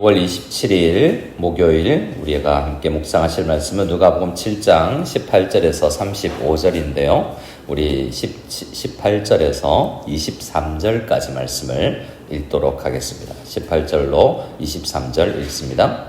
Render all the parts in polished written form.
5월 27일 목요일 우리가 함께 묵상하실 말씀은 누가복음 7장 18절에서 35절인데요. 우리 18절에서 23절까지 말씀을 읽도록 하겠습니다. 18절로 23절 읽습니다.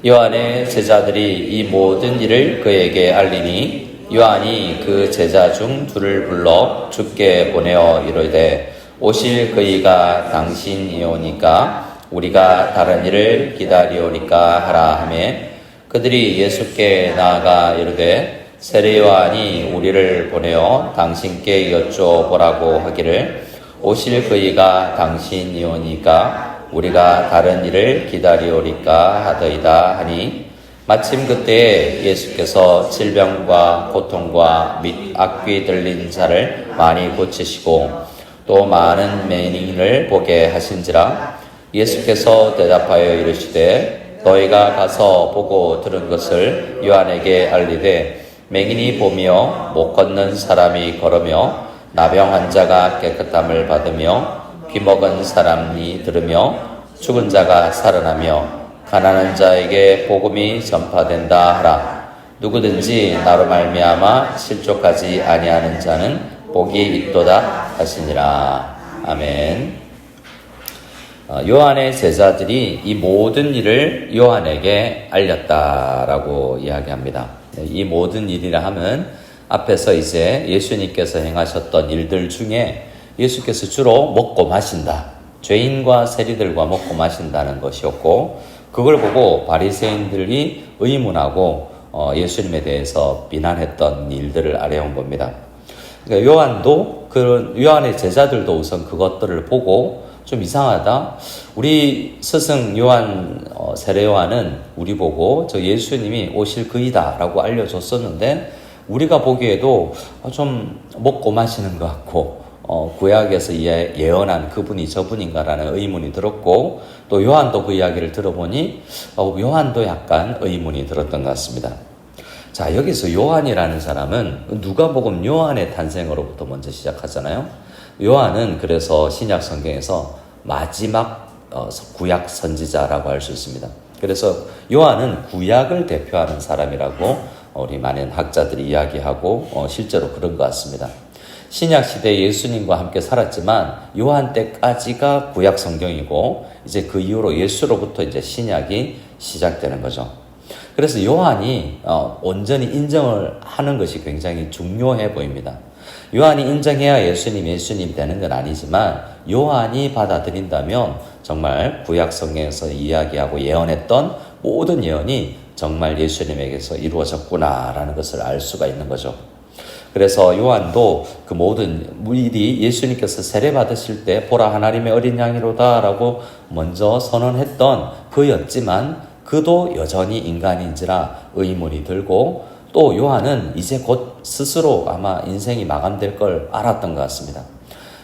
요한의 제자들이 이 모든 일을 그에게 알리니 요한이 그 제자 중 둘을 불러 주께 보내어 이르되 오실 그이가 당신이오니까 우리가 다른 일을 기다리오니까 하라 하매 그들이 예수께 나아가 이르되 세례 요한이 우리를 보내어 당신께 여쭤보라고 하기를 오실 그이가 당신이오니까 우리가 다른 일을 기다리오리까 하더이다 하니 마침 그때에 예수께서 질병과 고통과 및 악귀 들린 자를 많이 고치시고 또 많은 맹인을 보게 하신지라 예수께서 대답하여 이르시되 너희가 가서 보고 들은 것을 요한에게 알리되 맹인이 보며 못 걷는 사람이 걸으며 나병 환자가 깨끗함을 받으며 귀먹은 사람이 들으며 죽은 자가 살아나며 가난한 자에게 복음이 전파된다 하라. 누구든지 나로 말미암아 실족하지 아니하는 자는 복이 있도다 하시니라. 아멘. 요한의 제자들이 이 모든 일을 요한에게 알렸다라고 이야기합니다. 이 모든 일이라 하면 앞에서 이제 예수님께서 행하셨던 일들 중에 예수께서 주로 먹고 마신다. 죄인과 세리들과 먹고 마신다는 것이었고 그걸 보고 바리새인들이 의문하고 예수님에 대해서 비난했던 일들을 아뢰온 겁니다. 그러니까 요한의 제자들도 우선 그것들을 보고 좀 이상하다. 우리 스승 요한, 세례 요한은 우리 보고 저 예수님이 오실 그이다 라고 알려줬었는데 우리가 보기에도 좀 먹고 마시는 것 같고 구약에서 예언한 그분이 저분인가라는 의문이 들었고 또 요한도 그 이야기를 들어보니 요한도 약간 의문이 들었던 것 같습니다. 자, 여기서 요한이라는 사람은 누가복음 요한의 탄생으로부터 먼저 시작하잖아요. 요한은 그래서 신약 성경에서 마지막 구약 선지자라고 할 수 있습니다. 그래서 요한은 구약을 대표하는 사람이라고 우리 많은 학자들이 이야기하고 실제로 그런 것 같습니다. 신약 시대에 예수님과 함께 살았지만 요한 때까지가 구약 성경이고 이제 그 이후로 예수로부터 이제 신약이 시작되는 거죠. 그래서 요한이 온전히 인정을 하는 것이 굉장히 중요해 보입니다. 요한이 인정해야 예수님 되는 건 아니지만 요한이 받아들인다면 정말 구약 성경에서 이야기하고 예언했던 모든 예언이 정말 예수님에게서 이루어졌구나라는 것을 알 수가 있는 거죠. 그래서 요한도 그 모든 일이 예수님께서 세례 받으실 때 보라 하나님의 어린 양이로다 라고 먼저 선언했던 그였지만 그도 여전히 인간인지라 의문이 들고 또 요한은 이제 곧 스스로 아마 인생이 마감될 걸 알았던 것 같습니다.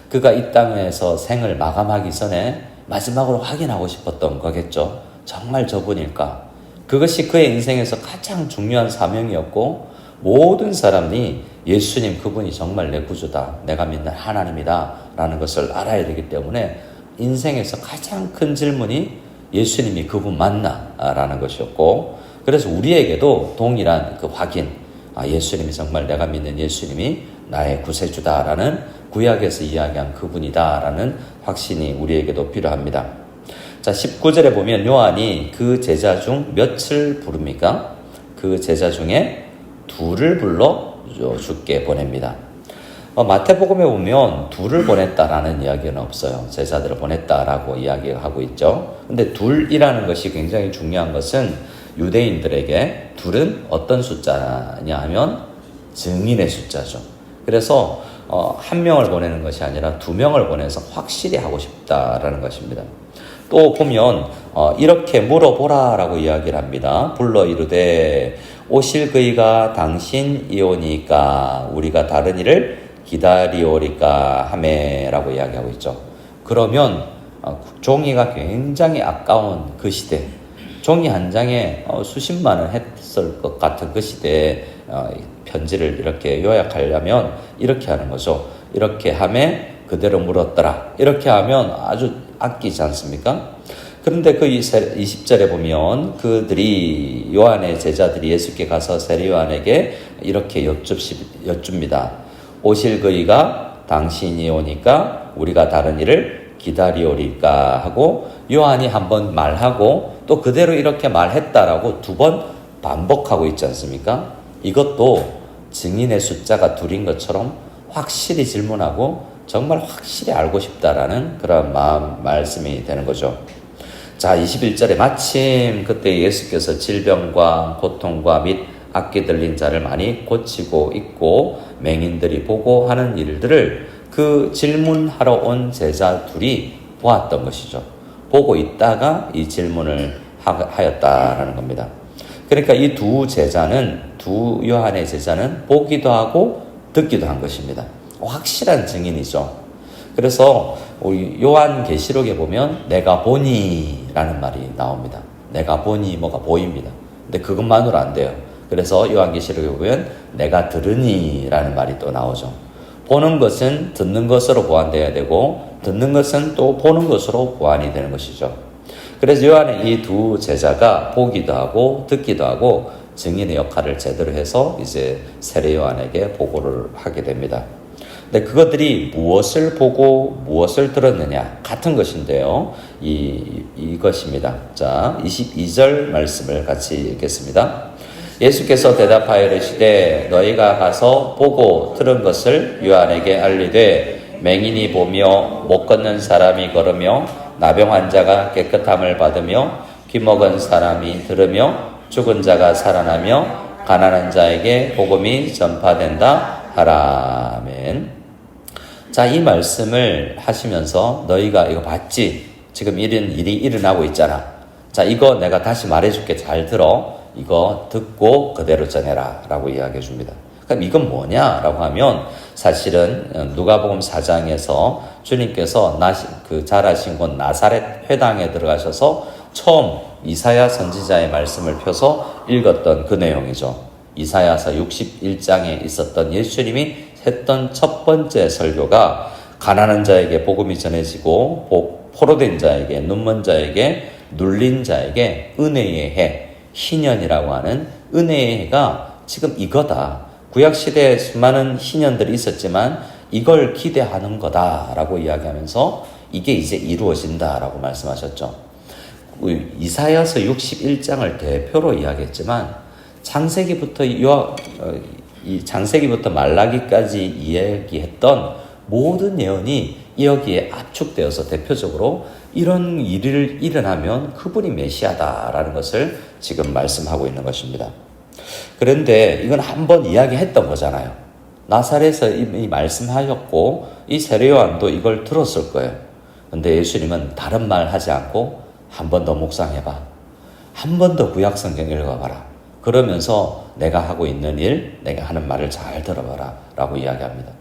그가 이 땅에서 생을 마감하기 전에 마지막으로 확인하고 싶었던 거겠죠. 정말 저분일까? 그것이 그의 인생에서 가장 중요한 사명이었고 모든 사람이 예수님 그분이 정말 내 구주다. 내가 믿는 하나님이다. 라는 것을 알아야 되기 때문에 인생에서 가장 큰 질문이 예수님이 그분 맞나? 라는 것이었고 그래서 우리에게도 동일한 그 확인, 예수님이 정말 내가 믿는 예수님이 나의 구세주다라는 구약에서 이야기한 그분이다라는 확신이 우리에게도 필요합니다. 자, 19절에 보면 요한이 그 제자 중 몇을 부릅니까? 그 제자 중에 둘을 불러 주께 보냅니다. 마태복음에 보면 둘을 보냈다라는 이야기는 없어요. 제자들을 보냈다라고 이야기하고 있죠. 근데 둘이라는 것이 굉장히 중요한 것은 유대인들에게 둘은 어떤 숫자냐 하면 증인의 숫자죠. 그래서 한 명을 보내는 것이 아니라 두 명을 보내서 확실히 하고 싶다라는 것입니다. 또 보면 이렇게 물어보라라고 이야기를 합니다. 불러 이르되 오실 그이가 당신이오니까 우리가 다른 일을 기다리오리까 하매라고 이야기하고 있죠. 그러면 종이가 굉장히 아까운 그 시대, 종이 한 장에 수십만 원 했을 것 같은 그 시대에 편지를 이렇게 요약하려면 이렇게 하는 거죠. 이렇게 하매 그대로 물었더라. 이렇게 하면 아주 아끼지 않습니까? 그런데 그 20절에 보면 그들이 요한의 제자들이 예수께 가서 세례 요한에게 이렇게 여쭙니다. 오실 그이가 당신이 오니까 우리가 다른 일을 기다리오리까 하고 요한이 한번 말하고 또 그대로 이렇게 말했다라고 두 번 반복하고 있지 않습니까? 이것도 증인의 숫자가 둘인 것처럼 확실히 질문하고 정말 확실히 알고 싶다라는 그런 말씀이 되는 거죠. 자, 21절에 마침 그때 예수께서 질병과 고통과 및 악기 들린 자를 많이 고치고 있고 맹인들이 보고 하는 일들을 그 질문하러 온 제자 둘이 보았던 것이죠. 보고 있다가 이 질문을 하였다라는 겁니다. 그러니까 이 두 요한의 제자는 보기도 하고 듣기도 한 것입니다. 확실한 증인이죠. 그래서 우리 요한계시록에 보면 내가 보니 라는 말이 나옵니다. 내가 보니 뭐가 보입니다. 근데 그것만으로 안 돼요. 그래서 요한계시록에 보면 내가 들으니 라는 말이 또 나오죠. 보는 것은 듣는 것으로 보완되어야 되고 듣는 것은 또 보는 것으로 보완이 되는 것이죠. 그래서 요한의 이 두 제자가 보기도 하고 듣기도 하고 증인의 역할을 제대로 해서 이제 세례 요한에게 보고를 하게 됩니다. 근데 그것들이 무엇을 보고 무엇을 들었느냐 같은 것인데요. 이것입니다. 자, 22절 말씀을 같이 읽겠습니다. 예수께서 대답하여 이르시되 너희가 가서 보고 들은 것을 요한에게 알리되 맹인이 보며 못 걷는 사람이 걸으며 나병 환자가 깨끗함을 받으며 귀먹은 사람이 들으며 죽은 자가 살아나며 가난한 자에게 복음이 전파된다 하라. 아멘. 자, 이 말씀을 하시면서 너희가 이거 봤지? 지금 이런 일이 일어나고 있잖아. 자, 이거 내가 다시 말해줄게. 잘 들어. 이거 듣고 그대로 전해라 라고 이야기해 줍니다. 그럼 이건 뭐냐라고 하면 사실은 누가복음 4장에서 주님께서 자라신 곳 나사렛 회당에 들어가셔서 처음 이사야 선지자의 말씀을 펴서 읽었던 그 내용이죠. 이사야서 61장에 있었던 예수님이 했던 첫 번째 설교가 가난한 자에게 복음이 전해지고 포로된 자에게 눈먼 자에게 눌린 자에게 은혜의 해 희년이라고 하는 은혜의 해가 지금 이거다. 구약시대에 수많은 희년들이 있었지만 이걸 기대하는 거다라고 이야기하면서 이게 이제 이루어진다라고 말씀하셨죠. 이사야서 61장을 대표로 이야기했지만 창세기부터 말라기까지 이야기했던 모든 예언이 여기에 압축되어서 대표적으로 이런 일이 일어나면 그분이 메시아다라는 것을 지금 말씀하고 있는 것입니다. 그런데 이건 한번 이야기했던 거잖아요. 나사렛에서 이미 말씀하셨고 이 세례 요한도 이걸 들었을 거예요. 근데 예수님은 다른 말 하지 않고 한 번 더 묵상해봐. 한 번 더 구약성경 읽어봐라. 그러면서 내가 하고 있는 일, 내가 하는 말을 잘 들어봐라 라고 이야기합니다.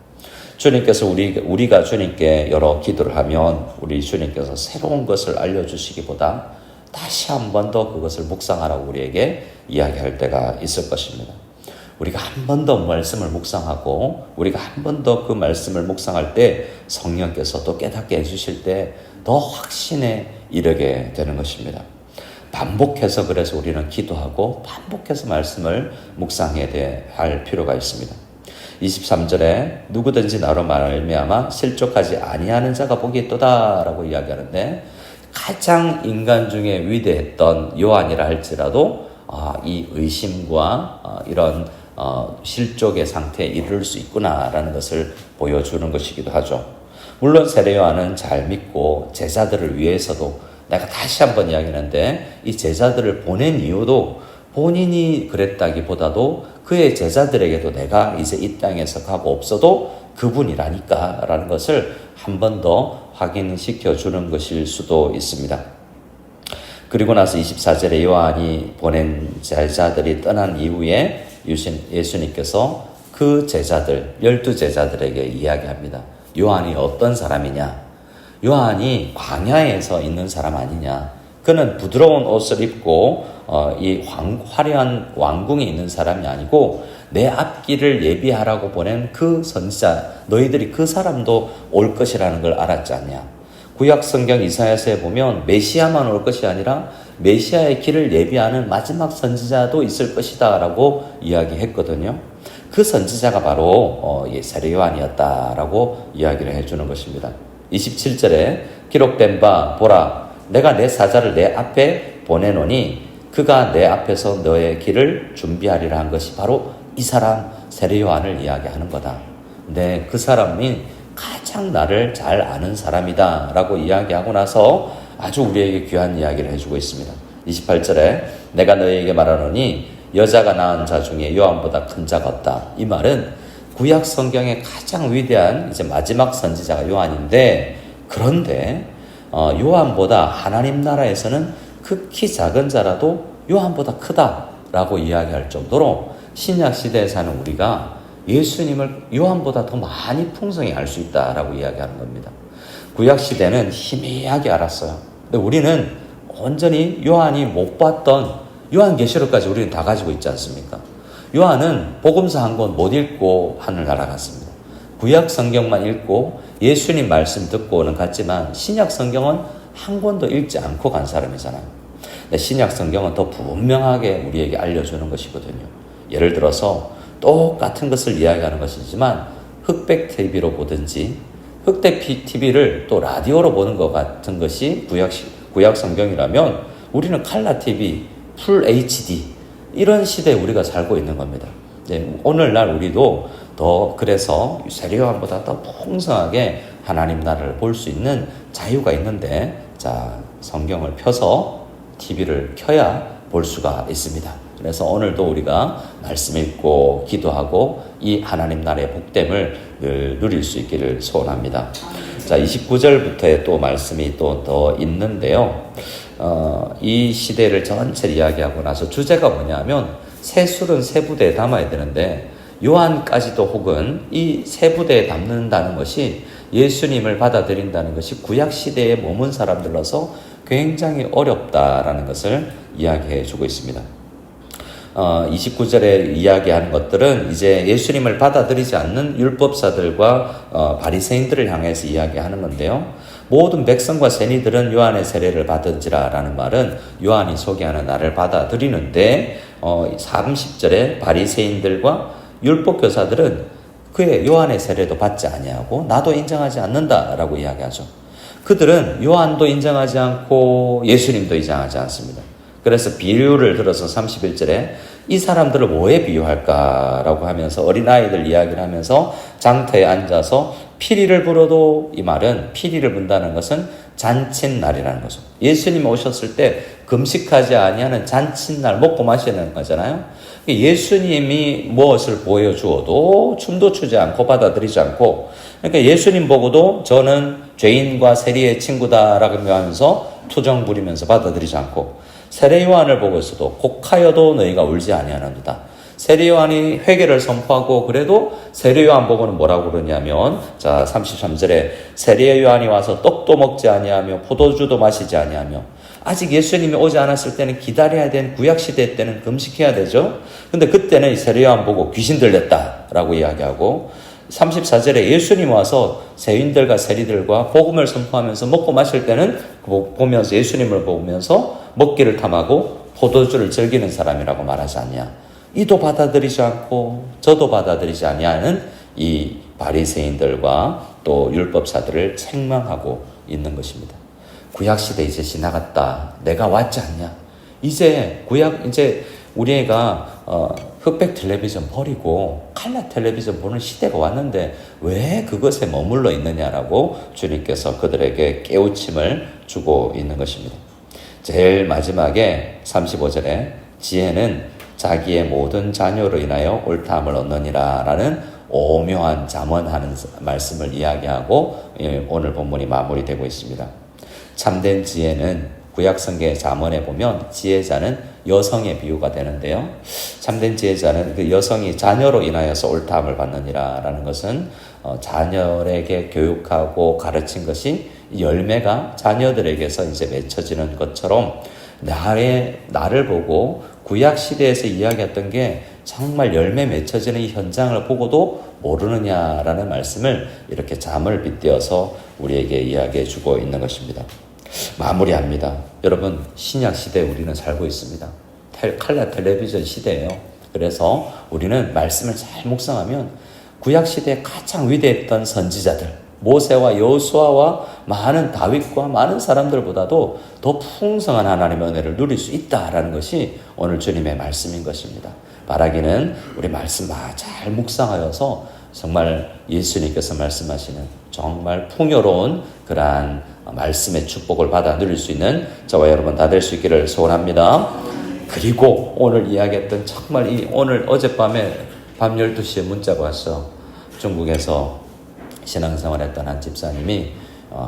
주님께서 우리가 주님께 여러 기도를 하면 우리 주님께서 새로운 것을 알려주시기보다 다시 한 번 더 그것을 묵상하라고 우리에게 이야기할 때가 있을 것입니다. 우리가 한 번 더 말씀을 묵상하고 우리가 한 번 더 그 말씀을 묵상할 때 성령께서 또 깨닫게 해주실 때 더 확신에 이르게 되는 것입니다. 반복해서 그래서 우리는 기도하고 반복해서 말씀을 묵상해야 할 필요가 있습니다. 23절에 누구든지 나로 말미암아 실족하지 아니하는 자가 복이 있도다 라고 이야기하는데 가장 인간 중에 위대했던 요한이라 할지라도 이 의심과 이런 실족의 상태에 이를 수 있구나라는 것을 보여주는 것이기도 하죠. 물론 세례 요한은 잘 믿고 제자들을 위해서도 내가 다시 한번 이야기하는데 이 제자들을 보낸 이유도 본인이 그랬다기보다도 그의 제자들에게도 내가 이제 이 땅에서 가고 없어도 그분이라니까 라는 것을 한 번 더 확인시켜 주는 것일 수도 있습니다. 그리고 나서 24절에 요한이 보낸 제자들이 떠난 이후에 예수님께서 그 제자들 12제자들에게 이야기합니다. 요한이 어떤 사람이냐? 요한이 광야에서 있는 사람 아니냐? 그는 부드러운 옷을 입고 이 화려한 왕궁에 있는 사람이 아니고 내 앞길을 예비하라고 보낸 그 선지자 너희들이 그 사람도 올 것이라는 걸 알았지 않냐? 구약 성경 이사야서에 보면 메시아만 올 것이 아니라 메시아의 길을 예비하는 마지막 선지자도 있을 것이다 라고 이야기했거든요. 그 선지자가 바로 세례 요한이었다라고 이야기를 해주는 것입니다. 27절에 기록된 바 보라 내가 내 사자를 내 앞에 보내노니 그가 내 앞에서 너의 길을 준비하리라 한 것이 바로 이 사람 세례 요한을 이야기하는 거다. 네, 그 사람이 가장 나를 잘 아는 사람이다 라고 이야기하고 나서 아주 우리에게 귀한 이야기를 해주고 있습니다. 28절에 내가 너희에게 말하노니 여자가 낳은 자 중에 요한보다 큰 자가 없다. 이 말은 구약 성경의 가장 위대한 이제 마지막 선지자가 요한인데, 그런데 요한보다 하나님 나라에서는 극히 작은 자라도 요한보다 크다라고 이야기할 정도로 신약 시대에 사는 우리가 예수님을 요한보다 더 많이 풍성히 알 수 있다라고 이야기하는 겁니다. 구약 시대는 희미하게 알았어요. 근데 우리는 온전히 요한이 못 봤던 요한계시록까지 우리는 다 가지고 있지 않습니까? 요한은 복음서 한 권 못 읽고 하늘 날아갔습니다. 구약 성경만 읽고 예수님 말씀 듣고는 갔지만 신약 성경은 한 권도 읽지 않고 간 사람이잖아요. 근데 신약 성경은 더 분명하게 우리에게 알려주는 것이거든요. 예를 들어서 똑같은 것을 이야기하는 것이지만 흑백 TV로 보든지 흑백 TV를 또 라디오로 보는 것 같은 것이 구약 성경이라면 우리는 칼라 TV, 풀 HD 이런 시대에 우리가 살고 있는 겁니다. 네, 오늘날 우리도 더 그래서 세례 요한보다 더 풍성하게 하나님 나라를 볼 수 있는 자유가 있는데, 자, 성경을 펴서 TV를 켜야 볼 수가 있습니다. 그래서 오늘도 우리가 말씀 읽고 기도하고 이 하나님 나라의 복됨을 늘 누릴 수 있기를 소원합니다. 자, 29절부터의 또 말씀이 또 더 있는데요. 이 시대를 전체를 이야기하고 나서 주제가 뭐냐면 새 술은 새 부대에 담아야 되는데 요한까지도 혹은 이 새 부대에 담는다는 것이 예수님을 받아들인다는 것이 구약 시대에 머문 사람들로서 굉장히 어렵다라는 것을 이야기해 주고 있습니다. 29절에 이야기하는 것들은 이제 예수님을 받아들이지 않는 율법사들과 바리새인들을 향해서 이야기하는 건데요. 모든 백성과 세리들은 요한의 세례를 받은지라 라는 말은 요한이 소개하는 나를 받아들이는데 30절에 바리새인들과 율법교사들은 그의 요한의 세례도 받지 아니하고 나도 인정하지 않는다라고 이야기하죠. 그들은 요한도 인정하지 않고 예수님도 인정하지 않습니다. 그래서 비유를 들어서 31절에 이 사람들을 뭐에 비유할까라고 하면서 어린아이들 이야기를 하면서 장터에 앉아서 피리를 불어도, 이 말은 피리를 분다는 것은 잔칫날이라는 거죠. 예수님 오셨을 때 금식하지 아니하는 잔칫날 먹고 마시는 거잖아요. 예수님이 무엇을 보여주어도 춤도 추지 않고 받아들이지 않고, 그러니까 예수님 보고도 저는 죄인과 세리의 친구다라고 하면서 투정 부리면서 받아들이지 않고, 세례 요한을 보고 있어도 곡하여도 너희가 울지 아니하는도다. 세례 요한이 회개를 선포하고 그래도 세례 요한 보고는 뭐라고 그러냐면, 자 33절에 세례 요한이 와서 떡도 먹지 아니하며 포도주도 마시지 아니하며, 아직 예수님이 오지 않았을 때는 기다려야 되는 구약시대 때는 금식해야 되죠. 근데 그때는 세례 요한 보고 귀신 들렸다라고 이야기하고, 34절에 예수님 와서 세인들과 세리들과 복음을 선포하면서 먹고 마실 때는 보면서 예수님을 보면서 먹기를 탐하고 포도주를 즐기는 사람이라고 말하지 않냐. 이도 받아들이지 않고 저도 받아들이지 아니하는 이 바리새인들과 또 율법사들을 책망하고 있는 것입니다. 구약시대 이제 지나갔다. 내가 왔지 않냐. 이제 우리가 흑백 텔레비전 버리고 칼라 텔레비전 보는 시대가 왔는데 왜 그것에 머물러 있느냐라고 주님께서 그들에게 깨우침을 주고 있는 것입니다. 제일 마지막에 35절에 지혜는 자기의 모든 자녀로 인하여 옳다함을 얻느니라 라는 오묘한 잠언하는 말씀을 이야기하고 오늘 본문이 마무리되고 있습니다. 참된 지혜는 구약성경의 잠언에 보면 지혜자는 여성의 비유가 되는데요. 참된 지혜자는 그 여성이 자녀로 인하여서 옳다함을 받느니라 라는 것은 자녀에게 교육하고 가르친 것이 열매가 자녀들에게서 이제 맺혀지는 것처럼 나를 보고 구약시대에서 이야기했던 게 정말 열매 맺혀지는 이 현장을 보고도 모르느냐라는 말씀을 이렇게 잠을 빗대어서 우리에게 이야기해 주고 있는 것입니다. 마무리합니다. 여러분, 신약 시대에 우리는 살고 있습니다. 칼라 텔레비전 시대예요. 그래서 우리는 말씀을 잘 묵상하면 구약 시대에 가장 위대했던 선지자들, 모세와 여호수아와 많은 다윗과 많은 사람들보다도 더 풍성한 하나님의 은혜를 누릴 수 있다라는 것이 오늘 주님의 말씀인 것입니다. 바라기는 우리 말씀 잘 묵상하여서 정말 예수님께서 말씀하시는 정말 풍요로운 그러한 말씀의 축복을 받아 누릴 수 있는 저와 여러분 다 될 수 있기를 소원합니다. 그리고 오늘 이야기했던 정말 오늘 어젯밤에 밤 12시에 문자가 왔어. 중국에서 신앙생활했던 한 집사님이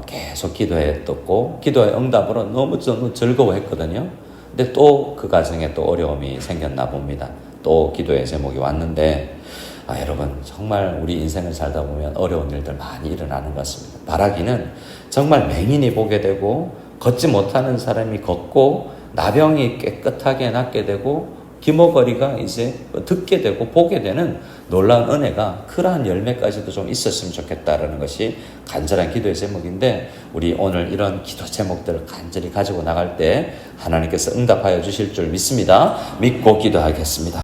계속 기도했었고 기도의 응답으로 너무 즐거워했거든요. 근데 또 그 가정에 또 어려움이 생겼나 봅니다. 또 기도의 제목이 왔는데 여러분 정말 우리 인생을 살다 보면 어려운 일들 많이 일어나는 것 같습니다. 바라기는 정말 맹인이 보게 되고 걷지 못하는 사람이 걷고 나병이 깨끗하게 낫게 되고 기머거리가 이제 듣게 되고 보게 되는 놀라운 은혜가 그러한 열매까지도 좀 있었으면 좋겠다라는 것이 간절한 기도의 제목인데 우리 오늘 이런 기도 제목들을 간절히 가지고 나갈 때 하나님께서 응답하여 주실 줄 믿습니다. 믿고 기도하겠습니다.